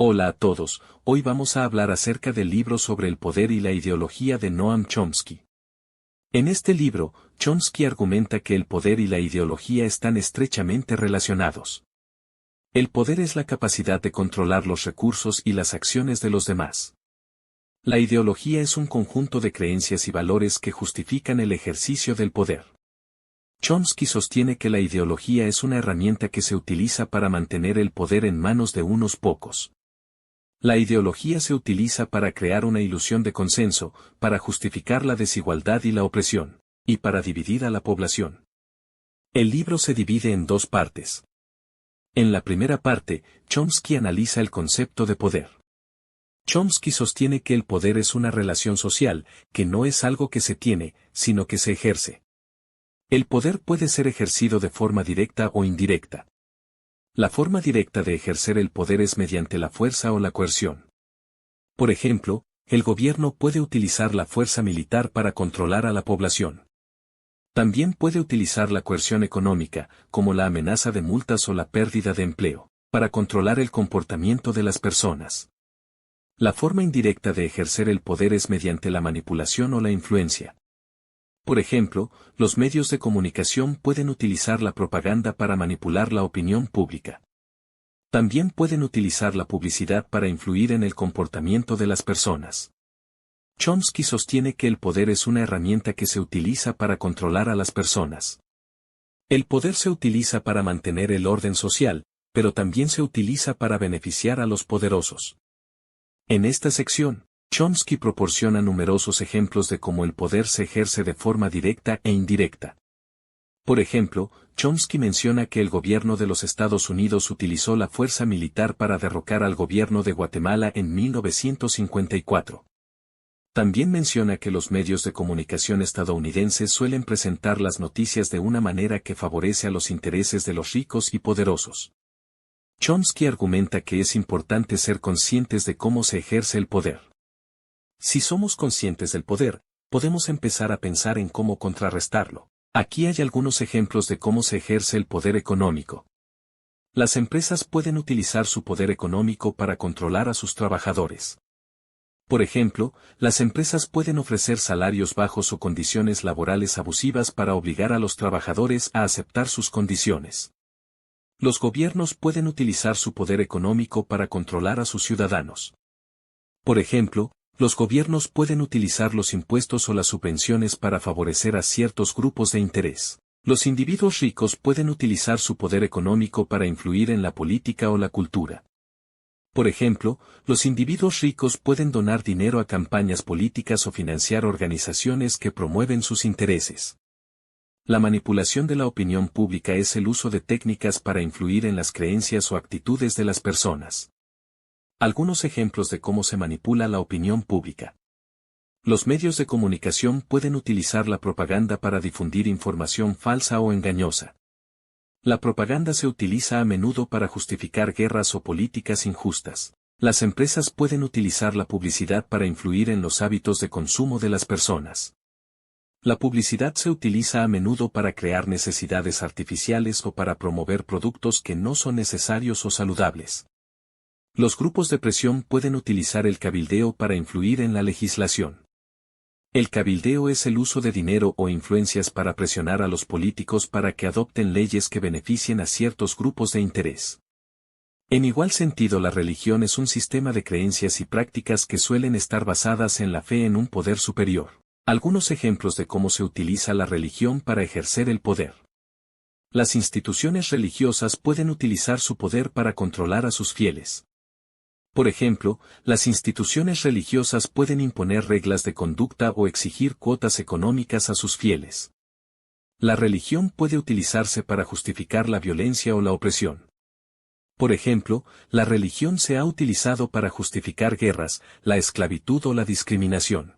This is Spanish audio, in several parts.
Hola a todos, hoy vamos a hablar acerca del libro sobre el poder y la ideología de Noam Chomsky. En este libro, Chomsky argumenta que el poder y la ideología están estrechamente relacionados. El poder es la capacidad de controlar los recursos y las acciones de los demás. La ideología es un conjunto de creencias y valores que justifican el ejercicio del poder. Chomsky sostiene que la ideología es una herramienta que se utiliza para mantener el poder en manos de unos pocos. La ideología se utiliza para crear una ilusión de consenso, para justificar la desigualdad y la opresión, y para dividir a la población. El libro se divide en dos partes. En la primera parte, Chomsky analiza el concepto de poder. Chomsky sostiene que el poder es una relación social, que no es algo que se tiene, sino que se ejerce. El poder puede ser ejercido de forma directa o indirecta. La forma directa de ejercer el poder es mediante la fuerza o la coerción. Por ejemplo, el gobierno puede utilizar la fuerza militar para controlar a la población. También puede utilizar la coerción económica, como la amenaza de multas o la pérdida de empleo, para controlar el comportamiento de las personas. La forma indirecta de ejercer el poder es mediante la manipulación o la influencia. Por ejemplo, los medios de comunicación pueden utilizar la propaganda para manipular la opinión pública. También pueden utilizar la publicidad para influir en el comportamiento de las personas. Chomsky sostiene que el poder es una herramienta que se utiliza para controlar a las personas. El poder se utiliza para mantener el orden social, pero también se utiliza para beneficiar a los poderosos. En esta sección, Chomsky proporciona numerosos ejemplos de cómo el poder se ejerce de forma directa e indirecta. Por ejemplo, Chomsky menciona que el gobierno de los Estados Unidos utilizó la fuerza militar para derrocar al gobierno de Guatemala en 1954. También menciona que los medios de comunicación estadounidenses suelen presentar las noticias de una manera que favorece a los intereses de los ricos y poderosos. Chomsky argumenta que es importante ser conscientes de cómo se ejerce el poder. Si somos conscientes del poder, podemos empezar a pensar en cómo contrarrestarlo. Aquí hay algunos ejemplos de cómo se ejerce el poder económico. Las empresas pueden utilizar su poder económico para controlar a sus trabajadores. Por ejemplo, las empresas pueden ofrecer salarios bajos o condiciones laborales abusivas para obligar a los trabajadores a aceptar sus condiciones. Los gobiernos pueden utilizar su poder económico para controlar a sus ciudadanos. Por ejemplo, los gobiernos pueden utilizar los impuestos o las subvenciones para favorecer a ciertos grupos de interés. Los individuos ricos pueden utilizar su poder económico para influir en la política o la cultura. Por ejemplo, los individuos ricos pueden donar dinero a campañas políticas o financiar organizaciones que promueven sus intereses. La manipulación de la opinión pública es el uso de técnicas para influir en las creencias o actitudes de las personas. Algunos ejemplos de cómo se manipula la opinión pública. Los medios de comunicación pueden utilizar la propaganda para difundir información falsa o engañosa. La propaganda se utiliza a menudo para justificar guerras o políticas injustas. Las empresas pueden utilizar la publicidad para influir en los hábitos de consumo de las personas. La publicidad se utiliza a menudo para crear necesidades artificiales o para promover productos que no son necesarios o saludables. Los grupos de presión pueden utilizar el cabildeo para influir en la legislación. El cabildeo es el uso de dinero o influencias para presionar a los políticos para que adopten leyes que beneficien a ciertos grupos de interés. En igual sentido, la religión es un sistema de creencias y prácticas que suelen estar basadas en la fe en un poder superior. Algunos ejemplos de cómo se utiliza la religión para ejercer el poder. Las instituciones religiosas pueden utilizar su poder para controlar a sus fieles. Por ejemplo, las instituciones religiosas pueden imponer reglas de conducta o exigir cuotas económicas a sus fieles. La religión puede utilizarse para justificar la violencia o la opresión. Por ejemplo, la religión se ha utilizado para justificar guerras, la esclavitud o la discriminación.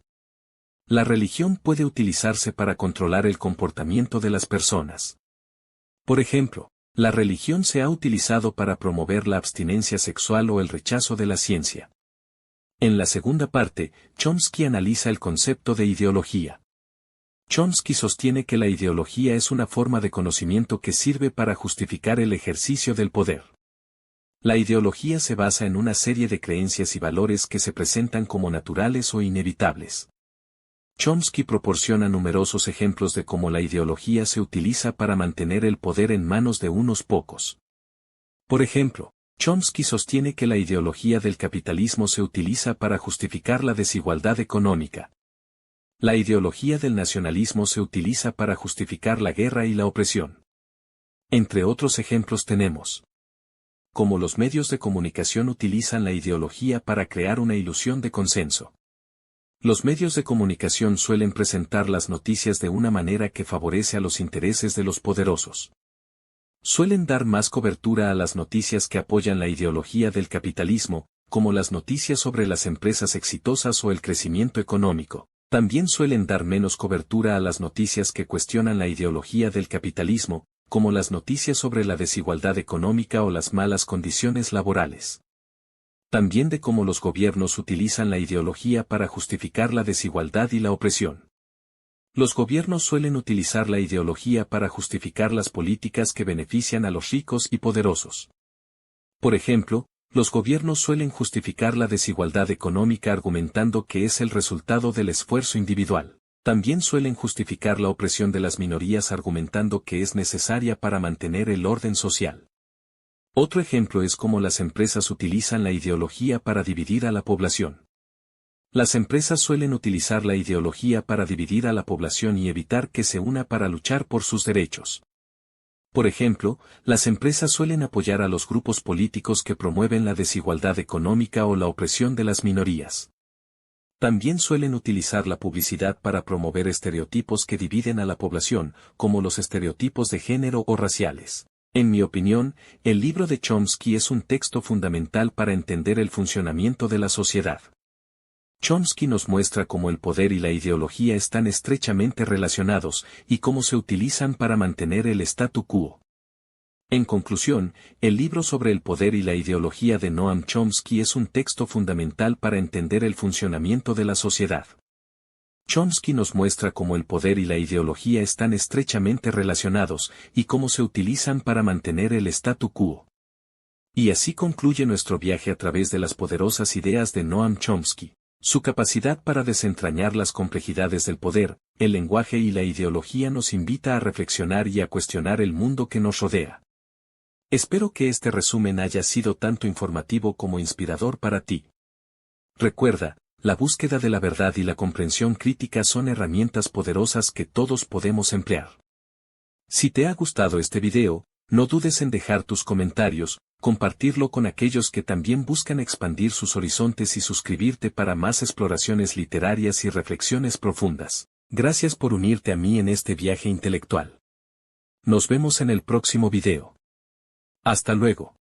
La religión puede utilizarse para controlar el comportamiento de las personas. Por ejemplo, la religión se ha utilizado para promover la abstinencia sexual o el rechazo de la ciencia. En la segunda parte, Chomsky analiza el concepto de ideología. Chomsky sostiene que la ideología es una forma de conocimiento que sirve para justificar el ejercicio del poder. La ideología se basa en una serie de creencias y valores que se presentan como naturales o inevitables. Chomsky proporciona numerosos ejemplos de cómo la ideología se utiliza para mantener el poder en manos de unos pocos. Por ejemplo, Chomsky sostiene que la ideología del capitalismo se utiliza para justificar la desigualdad económica. La ideología del nacionalismo se utiliza para justificar la guerra y la opresión. Entre otros ejemplos tenemos cómo los medios de comunicación utilizan la ideología para crear una ilusión de consenso. Los medios de comunicación suelen presentar las noticias de una manera que favorece a los intereses de los poderosos. Suelen dar más cobertura a las noticias que apoyan la ideología del capitalismo, como las noticias sobre las empresas exitosas o el crecimiento económico. También suelen dar menos cobertura a las noticias que cuestionan la ideología del capitalismo, como las noticias sobre la desigualdad económica o las malas condiciones laborales. También de cómo los gobiernos utilizan la ideología para justificar la desigualdad y la opresión. Los gobiernos suelen utilizar la ideología para justificar las políticas que benefician a los ricos y poderosos. Por ejemplo, los gobiernos suelen justificar la desigualdad económica argumentando que es el resultado del esfuerzo individual. También suelen justificar la opresión de las minorías argumentando que es necesaria para mantener el orden social. Otro ejemplo es cómo las empresas utilizan la ideología para dividir a la población. Las empresas suelen utilizar la ideología para dividir a la población y evitar que se una para luchar por sus derechos. Por ejemplo, las empresas suelen apoyar a los grupos políticos que promueven la desigualdad económica o la opresión de las minorías. También suelen utilizar la publicidad para promover estereotipos que dividen a la población, como los estereotipos de género o raciales. En mi opinión, el libro de Chomsky es un texto fundamental para entender el funcionamiento de la sociedad. Chomsky nos muestra cómo el poder y la ideología están estrechamente relacionados y cómo se utilizan para mantener el statu quo. En conclusión, el libro sobre el poder y la ideología de Noam Chomsky es un texto fundamental para entender el funcionamiento de la sociedad. Chomsky nos muestra cómo el poder y la ideología están estrechamente relacionados y cómo se utilizan para mantener el statu quo. Y así concluye nuestro viaje a través de las poderosas ideas de Noam Chomsky. Su capacidad para desentrañar las complejidades del poder, el lenguaje y la ideología nos invita a reflexionar y a cuestionar el mundo que nos rodea. Espero que este resumen haya sido tanto informativo como inspirador para ti. Recuerda, la búsqueda de la verdad y la comprensión crítica son herramientas poderosas que todos podemos emplear. Si te ha gustado este video, no dudes en dejar tus comentarios, compartirlo con aquellos que también buscan expandir sus horizontes y suscribirte para más exploraciones literarias y reflexiones profundas. Gracias por unirte a mí en este viaje intelectual. Nos vemos en el próximo video. Hasta luego.